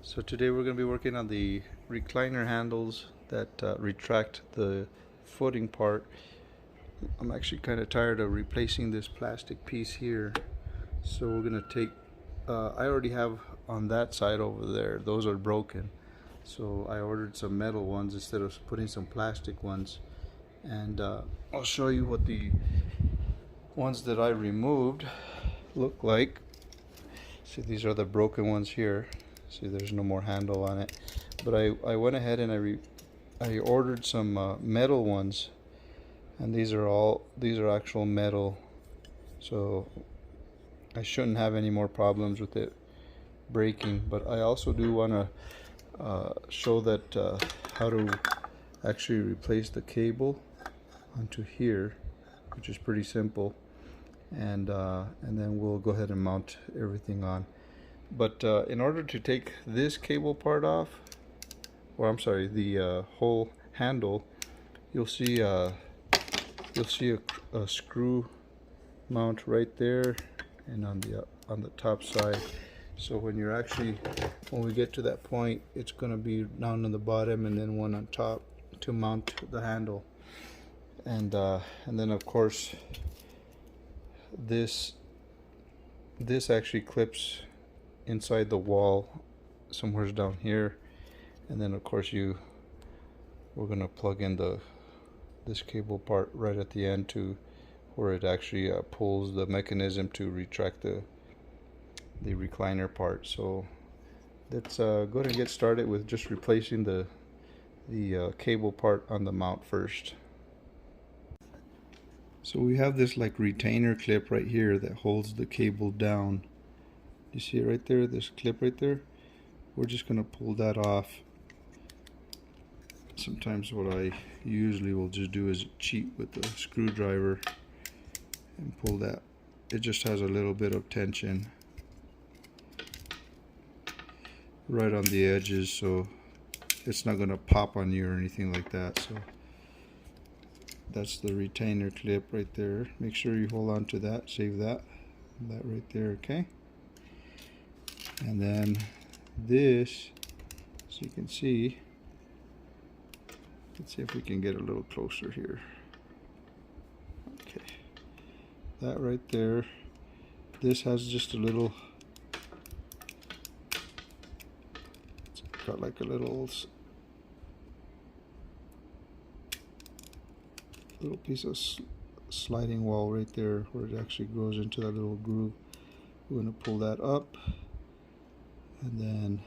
So today we're going to be working on the recliner handles that retract the footing part. I'm actually kind of tired of replacing this plastic piece here. So we're going to take, I already have on that side over there, those are broken. So I ordered some metal ones instead of putting some plastic ones. And I'll show you what the ones that I removed look like. See, these are the broken ones here. See, there's no more handle on it. But I went ahead and I ordered some metal ones, and these are actual metal. So I shouldn't have any more problems with it breaking. But I also do want to show that how to actually replace the cable onto here, which is pretty simple. And then we'll go ahead and mount everything on. But in order to take this cable part off, or I'm sorry, the whole handle, you'll see a screw mount right there, and on the top side. So when we get to that point, it's going to be down on the bottom, and then one on top to mount the handle. And then of course this actually clips inside the wall somewhere down here, and then of course we're gonna plug in this cable part right at the end to where it actually pulls the mechanism to retract the recliner part. So let's go ahead and get started with just replacing the cable part on the mount first. So we have this like retainer clip right here that holds the cable down. You see it right there, this clip right there? We're just going to pull that off. Sometimes what I usually will just do is cheat with the screwdriver and pull that. It just has a little bit of tension right on the edges, so it's not going to pop on you or anything like that. So that's the retainer clip right there. Make sure you hold on to that, save that right there, okay? And then this, as you can see, let's see if we can get a little closer here. Okay, that right there, this has just a little, it's got like a little piece of sliding wall right there where it actually goes into that little groove. We're going to pull that up, and then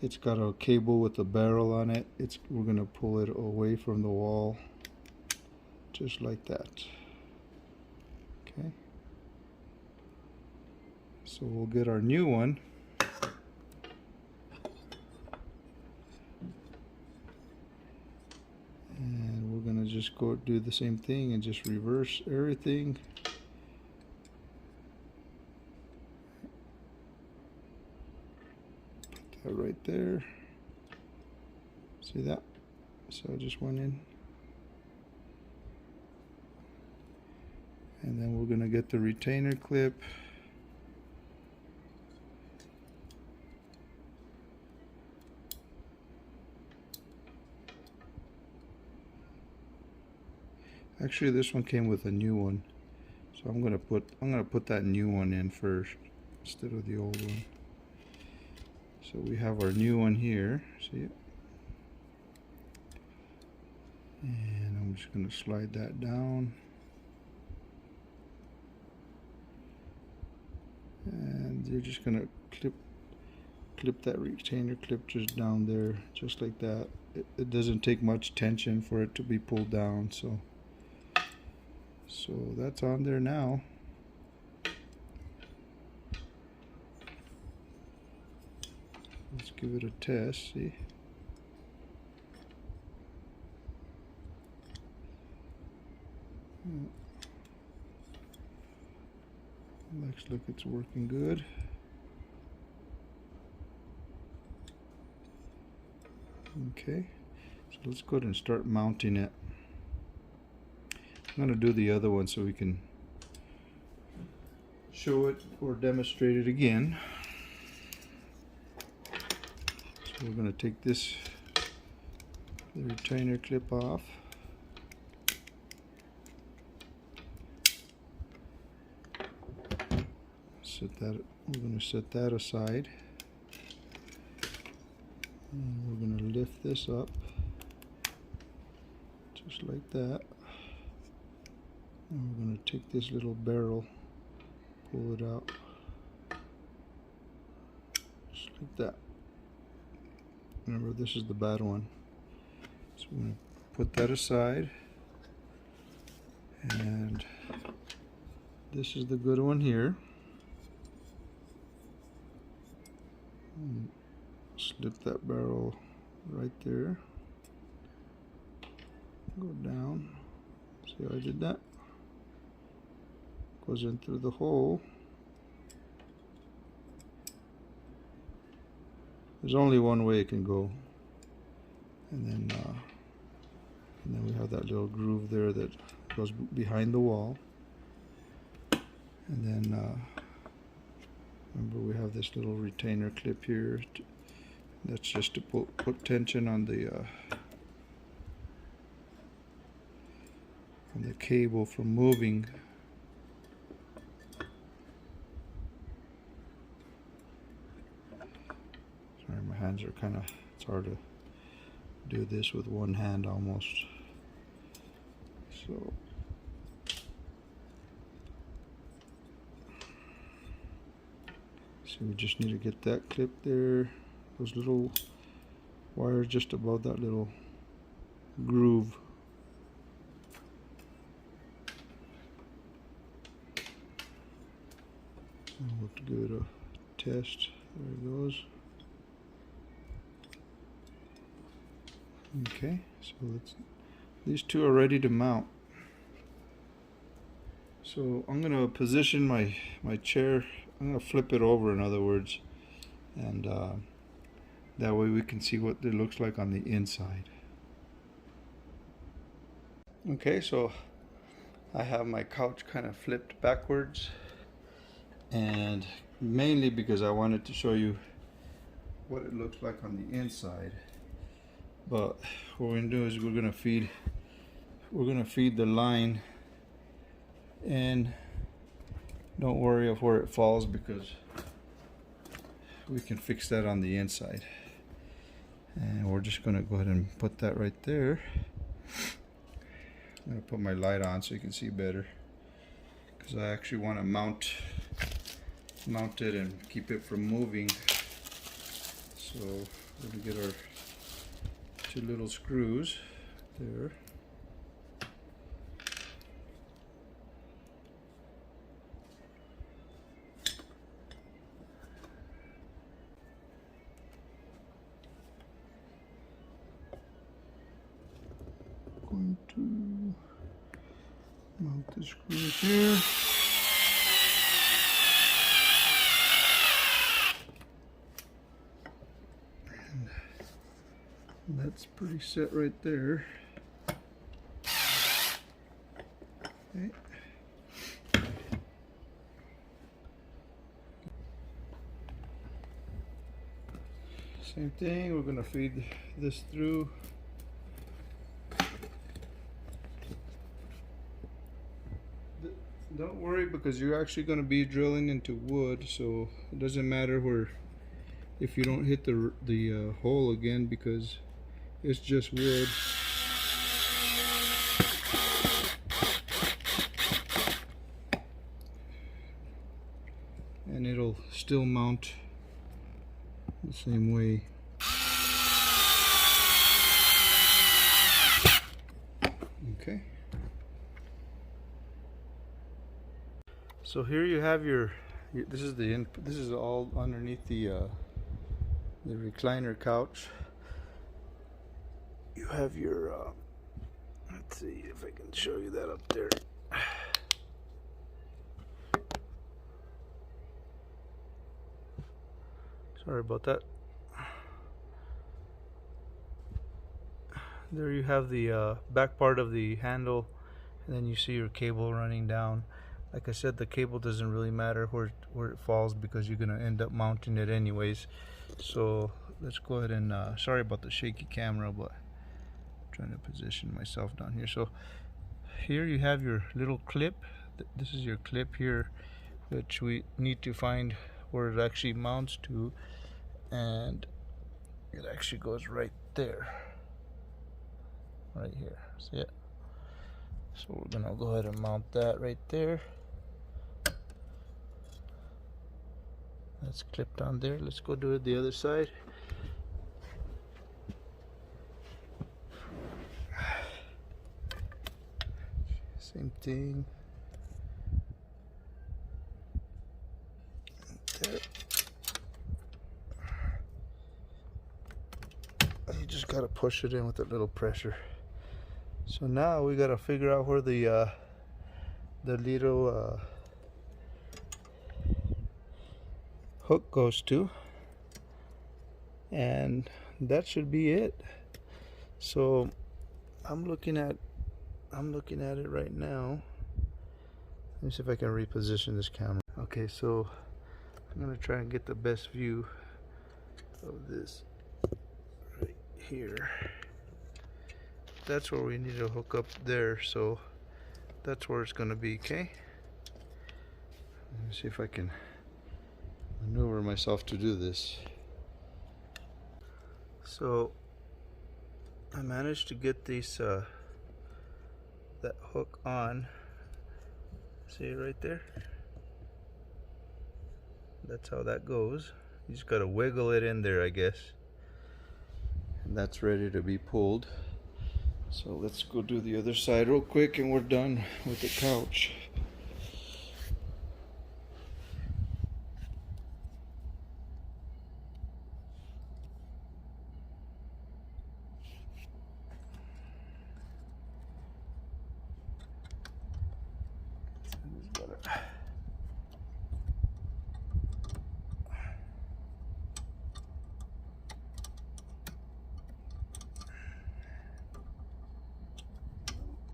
it's got a cable with a barrel on it. We're going to pull it away from the wall just like that. Okay, so we'll get our new one. And we're going to just go do the same thing and just reverse everything. Put that right there. See that? So I just went in. And then we're going to get the retainer clip. Actually, this one came with a new one, so I'm gonna put that new one in first instead of the old one. So we have our new one here. See it? And I'm just gonna slide that down, and you're just gonna clip that retainer clip just down there, just like that. It doesn't take much tension for it to be pulled down, so that's on there now. Let's give it a test, see. Looks like it's working good. Okay, so let's go ahead and start mounting it. I'm going to do the other one so we can show it or demonstrate it again. So we're going to take the retainer clip off. We're going to set that aside. And we're going to lift this up just like that. And we're going to take this little barrel, pull it out just like that. Remember, this is the bad one. So we're going to put that aside. And this is the good one here. And slip that barrel right there. Go down. See how I did that? Goes in through the hole. There's only one way it can go. And then we have that little groove there that goes behind the wall. And then remember, we have this little retainer clip here. That's just to put tension on the cable from moving. Sorry, my hands are kind of, it's hard to do this with one hand almost. So we just need to get that clip there, those little wires just above that little groove. And we'll have to give it a test. There it goes. Okay, so these two are ready to mount. So I'm going to position my chair. I'm going to flip it over, in other words, and that way we can see what it looks like on the inside. Okay, so I have my couch kind of flipped backwards, and mainly because I wanted to show you what it looks like on the inside. But what we're going to do is we're going to feed the line, and don't worry of where it falls because we can fix that on the inside. And we're just going to go ahead and put that right there. I'm going to put my light on so you can see better, because I actually want to mount it and keep it from moving. So we're going to get our two little screws there. Going to mount the screws here. And that's pretty set right there. Okay. Same thing, we're going to feed this through. Don't worry, because you're actually going to be drilling into wood, so it doesn't matter if you don't hit the hole again, because it's just wood. And it'll still mount the same way. Okay. So here you have this is all underneath the recliner couch. You have your let's see if I can show you that up there. Sorry about that. There you have the back part of the handle, and then you see your cable running down. Like I said, the cable doesn't really matter where it falls because you're gonna end up mounting it anyways. So let's go ahead and sorry about the shaky camera, but I'm trying to position myself down here. So here you have your little clip. This is your clip here, which we need to find where it actually mounts to, and it actually goes right there, right here. See it? So we're gonna go ahead and mount that right there. That's clipped on there. Let's go do it the other side. Same thing. There. You just gotta push it in with a little pressure. So now we gotta figure out where the little hook goes to, and that should be it. So I'm looking at it right now. Let me see if I can reposition this camera. Okay, so I'm gonna try and get the best view of this right here. That's where we need to hook up there, so that's where it's gonna be. Okay, let me see if I can maneuver myself to do this. So I managed to get this that hook on. See it right there? That's how that goes. You just gotta wiggle it in there, I guess, and that's ready to be pulled. So let's go do the other side real quick and we're done with the couch.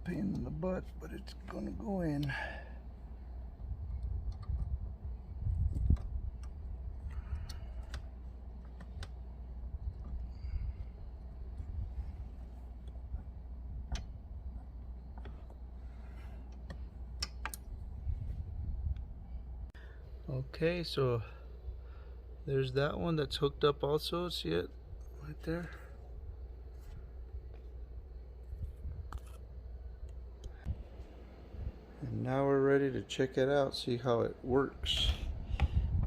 Pain in the butt, but it's gonna go in. Okay, so there's that one that's hooked up also. See it right there? And now we're ready to check it out, see how it works.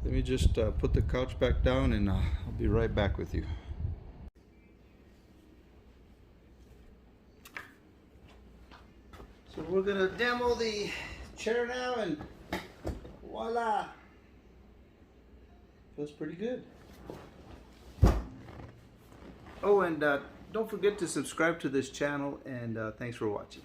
Let me just put the couch back down and I'll be right back with you. So we're gonna demo the chair now, and voila! Feels pretty good. Oh, and don't forget to subscribe to this channel, and thanks for watching.